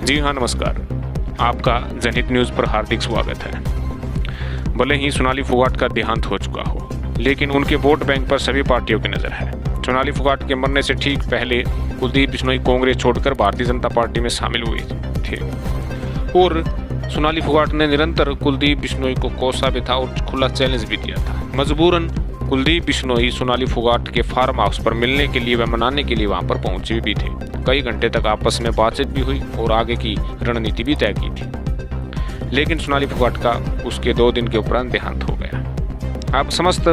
जी हाँ, नमस्कार। आपका जनहित न्यूज़ पर हार्दिक स्वागत है। भले ही सोनाली फोगाट का देहांत हो चुका हो, लेकिन उनके वोट बैंक पर सभी पार्टियों की नज़र है। सोनाली फोगाट के मरने से ठीक पहले कुलदीप बिश्नोई कांग्रेस छोड़कर भारतीय जनता पार्टी में शामिल हुए थे और सोनाली फोगाट ने निरंतर कुलदीप बिश्नोई को कोसा भी था और खुला चैलेंज भी दिया था। मजबूरन कुलदीप बिश्नोई सोनाली फोगाट के फार्म हाउस पर मिलने के लिए व मनाने के लिए वहां पर पहुंचे भी थे। कई घंटे तक आपस में बातचीत भी हुई और आगे की रणनीति भी तय की थी, लेकिन सोनाली फोगाट का उसके 2 दिन के उपरांत देहांत हो गया। अब समस्त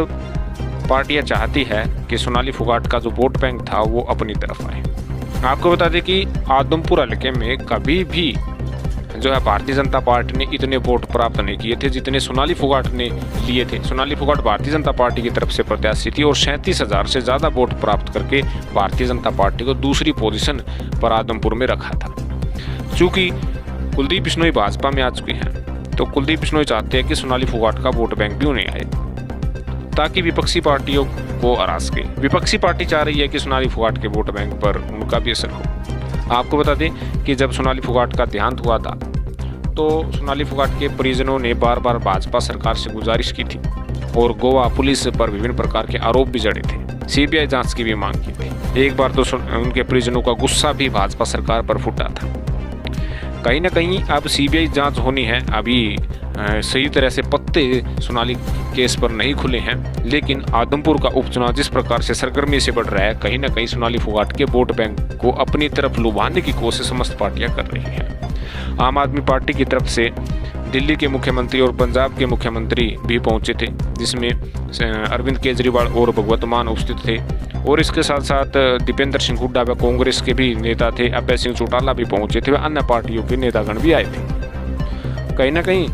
पार्टियां चाहती है कि सोनाली फोगाट का जो वोट बैंक था वो अपनी तरफ आए। आपको बता दें कि आदमपुर हल्के में कभी भी जो है भारतीय जनता पार्टी ने इतने वोट प्राप्त नहीं किए थे जितने सोनाली फोगाट ने लिए थे। सोनाली फोगाट भारतीय जनता पार्टी की तरफ से प्रत्याशी थी और 37,000 से ज़्यादा वोट प्राप्त करके भारतीय जनता पार्टी को दूसरी पोजीशन पर आदमपुर में रखा था। चूँकि कुलदीप बिश्नोई भाजपा में आ चुके हैं, तो कुलदीप बिश्नोई चाहते हैं कि सोनाली फोगाट का वोट बैंक भी उन्हें आए ताकि विपक्षी पार्टियों को हरा सके। विपक्षी पार्टी चाह रही है कि सोनाली फोगाट के वोट बैंक पर उनका भी असर हो। आपको बता दें कि जब सोनाली फोगाट का देहांत हुआ था तो सोनाली फोगाट के परिजनों ने बार बार भाजपा सरकार से गुजारिश की थी और गोवा पुलिस पर विभिन्न प्रकार के आरोप भी जड़े थे। सीबीआई जांच की भी मांग की थी। एक बार तो उनके परिजनों का गुस्सा भी भाजपा सरकार पर फूटा था। कहीं ना कहीं अब सीबीआई जांच होनी है। अभी सही तरह से पत्ते सोनाली केस पर नहीं खुले हैं, लेकिन आदमपुर का उपचुनाव जिस प्रकार से सरगर्मी से बढ़ रहा है, कहीं ना कहीं सोनाली फोगाट के वोट बैंक को अपनी तरफ लुभाने की कोशिश समस्त पार्टियां कर रही हैं। आम आदमी पार्टी की तरफ से दिल्ली के मुख्यमंत्री और पंजाब के मुख्यमंत्री भी पहुंचे थे, जिसमें अरविंद केजरीवाल और भगवत मान उपस्थित थे और इसके साथ साथ दीपेंद्र सिंह हुड्डा व कांग्रेस के भी नेता थे, अभय सिंह चौटाला भी पहुंचे थे व अन्य पार्टियों के नेतागण भी आए थे। कहीं ना कहीं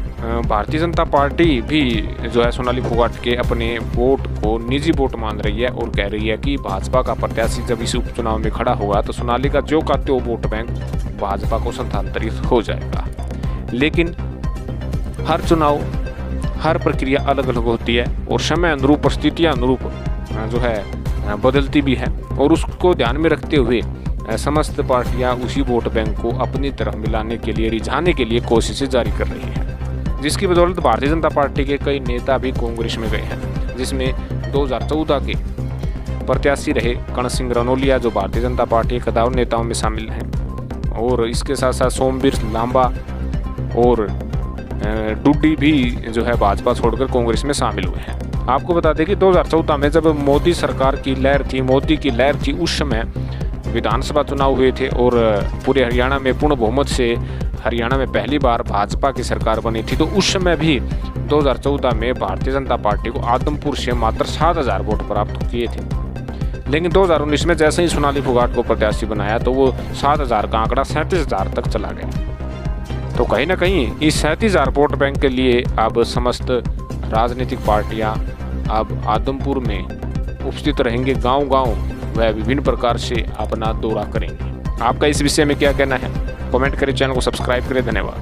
भारतीय जनता पार्टी भी जो है सोनाली फोगाट के अपने वोट को निजी वोट मान रही है और कह रही है कि भाजपा का प्रत्याशी जब इस उपचुनाव में खड़ा होगा तो सोनाली का जो का त्यो वोट बैंक भाजपा को स्थानांतरित हो जाएगा। लेकिन हर चुनाव, हर प्रक्रिया अलग अलग होती है और समय अनुरूप, परिस्थितियां अनुरूप जो है बदलती भी है और उसको ध्यान में रखते हुए समस्त पार्टियां उसी वोट बैंक को अपनी तरफ मिलाने के लिए, रिझाने के लिए कोशिशें जारी कर रही हैं, जिसकी बदौलत भारतीय जनता पार्टी के कई नेता भी कांग्रेस में गए हैं, जिसमें 2014 के प्रत्याशी रहे कर्ण सिंह रनौलिया जो भारतीय जनता पार्टी के कदावर नेताओं में शामिल हैं और इसके साथ साथ सोमवीर लांबा और डुड्डी भी जो है भाजपा छोड़कर कांग्रेस में शामिल हुए हैं। आपको बता दें कि 2014 में जब मोदी सरकार की लहर थी, मोदी की लहर थी, उस समय विधानसभा चुनाव हुए थे और पूरे हरियाणा में पूर्ण बहुमत से हरियाणा में पहली बार भाजपा की सरकार बनी थी। तो उस समय भी 2014 में भारतीय जनता पार्टी को आदमपुर से मात्र 7,000 वोट प्राप्त किए थे, लेकिन 2019 में जैसे ही सोनाली फोगाट को प्रत्याशी बनाया तो वो 7,000 का आंकड़ा 37,000 तक चला गया। तो कहीं ना कहीं इस 37,000 वोट बैंक के लिए अब समस्त राजनीतिक पार्टियां अब आदमपुर में उपस्थित रहेंगे, गांव-गांव वह विभिन्न प्रकार से अपना दौरा करेंगे। आपका इस विषय में क्या कहना है? कमेंट करें, चैनल को सब्सक्राइब करें। धन्यवाद।